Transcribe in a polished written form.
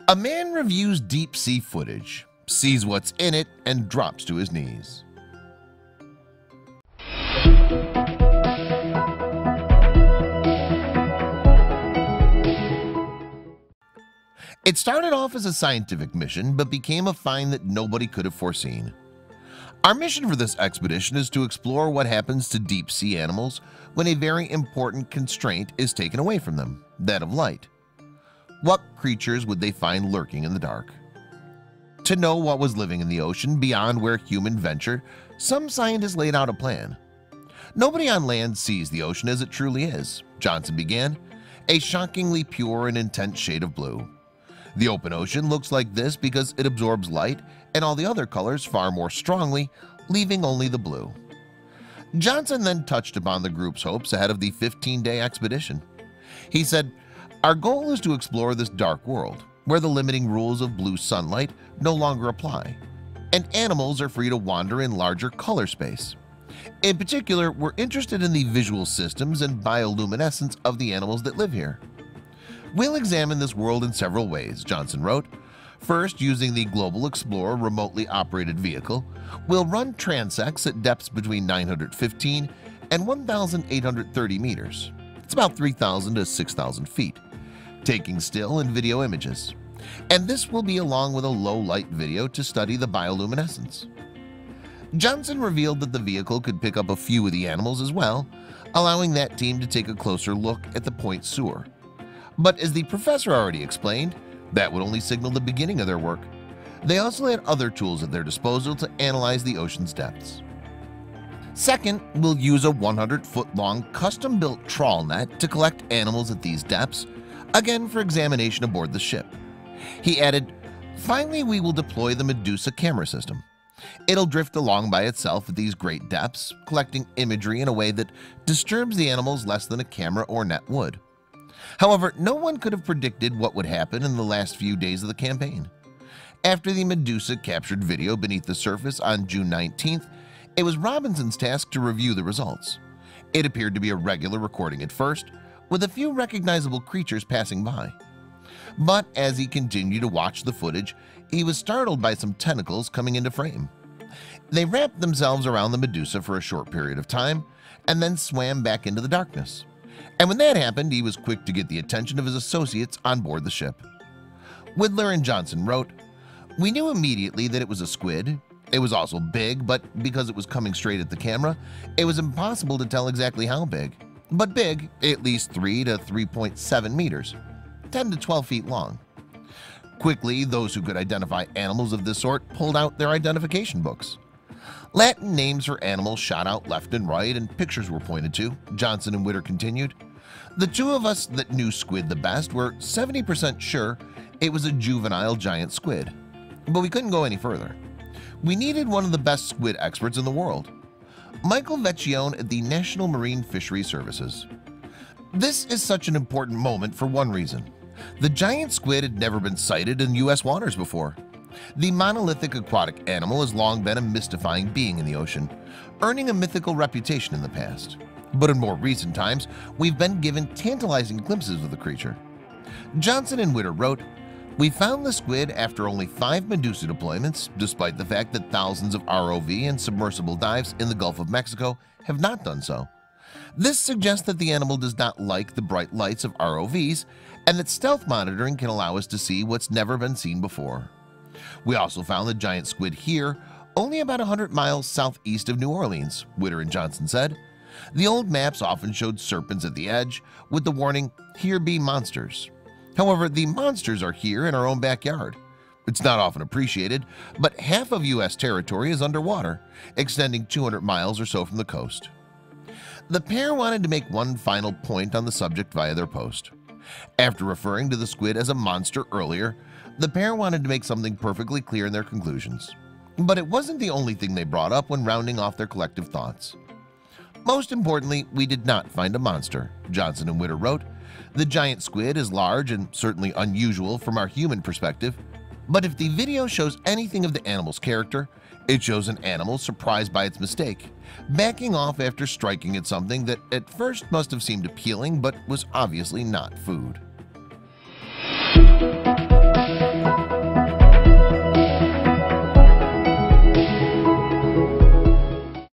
A man reviews deep-sea footage, sees what's in it, and drops to his knees. It started off as a scientific mission, but became a find that nobody could have foreseen. Our mission for this expedition is to explore what happens to deep-sea animals when a very important constraint is taken away from them, that of light. What creatures would they find lurking in the dark? To know what was living in the ocean beyond where human ventured, some scientists laid out a plan. Nobody on land sees the ocean as it truly is, Johnson began, a shockingly pure and intense shade of blue. The open ocean looks like this because it absorbs light and all the other colors far more strongly, leaving only the blue. Johnson then touched upon the group's hopes ahead of the 15-day expedition. He said, "Our goal is to explore this dark world, where the limiting rules of blue sunlight no longer apply, and animals are free to wander in larger color space. In particular, we're interested in the visual systems and bioluminescence of the animals that live here. We'll examine this world in several ways," Johnson wrote. "First, using the Global Explorer remotely operated vehicle, we'll run transects at depths between 915 and 1,830 meters. It's about 3,000 to 6,000 feet, taking still and video images. And this will be along with a low-light video to study the bioluminescence." Johnson revealed that the vehicle could pick up a few of the animals as well, allowing that team to take a closer look at the point sewer. But as the professor already explained, that would only signal the beginning of their work. They also had other tools at their disposal to analyze the ocean's depths. Second, we'll use a 100-foot-long custom-built trawl net to collect animals at these depths, again for examination aboard the ship. He added, "Finally, we will deploy the Medusa camera system. It'll drift along by itself at these great depths, collecting imagery in a way that disturbs the animals less than a camera or net would." However, no one could have predicted what would happen in the last few days of the campaign. After the Medusa captured video beneath the surface on June 19th, it was Robinson's task to review the results. It appeared to be a regular recording at first, with a few recognizable creatures passing by. But as he continued to watch the footage, he was startled by some tentacles coming into frame. They wrapped themselves around the Medusa for a short period of time and then swam back into the darkness. And when that happened, he was quick to get the attention of his associates on board the ship. Widler and Johnson wrote, "We knew immediately that it was a squid. It was also big, but because it was coming straight at the camera, it was impossible to tell exactly how big. But big, at least 3 to 3.7 meters, 10 to 12 feet long." Quickly, those who could identify animals of this sort pulled out their identification books. Latin names for animals shot out left and right, and pictures were pointed to, Johnson and Witter continued. "The two of us that knew squid the best were 70% sure it was a juvenile giant squid, but we couldn't go any further. We needed one of the best squid experts in the world, Michael Vecchione at the National Marine Fisheries Services. This is such an important moment for one reason. The giant squid had never been sighted in U.S. waters before. The monolithic aquatic animal has long been a mystifying being in the ocean, earning a mythical reputation in the past. But in more recent times, we've been given tantalizing glimpses of the creature." Johnson and Witter wrote, "We found the squid after only 5 Medusa deployments, despite the fact that thousands of ROV and submersible dives in the Gulf of Mexico have not done so. This suggests that the animal does not like the bright lights of ROVs and that stealth monitoring can allow us to see what's never been seen before. We also found the giant squid here, only about 100 miles southeast of New Orleans," Witter and Johnson said. "The old maps often showed serpents at the edge with the warning, 'Here be monsters.' However, the monsters are here in our own backyard. It's not often appreciated, but half of U.S. territory is underwater, extending 200 miles or so from the coast." The pair wanted to make one final point on the subject via their post. After referring to the squid as a monster earlier, the pair wanted to make something perfectly clear in their conclusions. But it wasn't the only thing they brought up when rounding off their collective thoughts. "Most importantly, we did not find a monster," Johnson and Witter wrote. "The giant squid is large and certainly unusual from our human perspective, but if the video shows anything of the animal's character, it shows an animal surprised by its mistake, backing off after striking at something that at first must have seemed appealing but was obviously not food."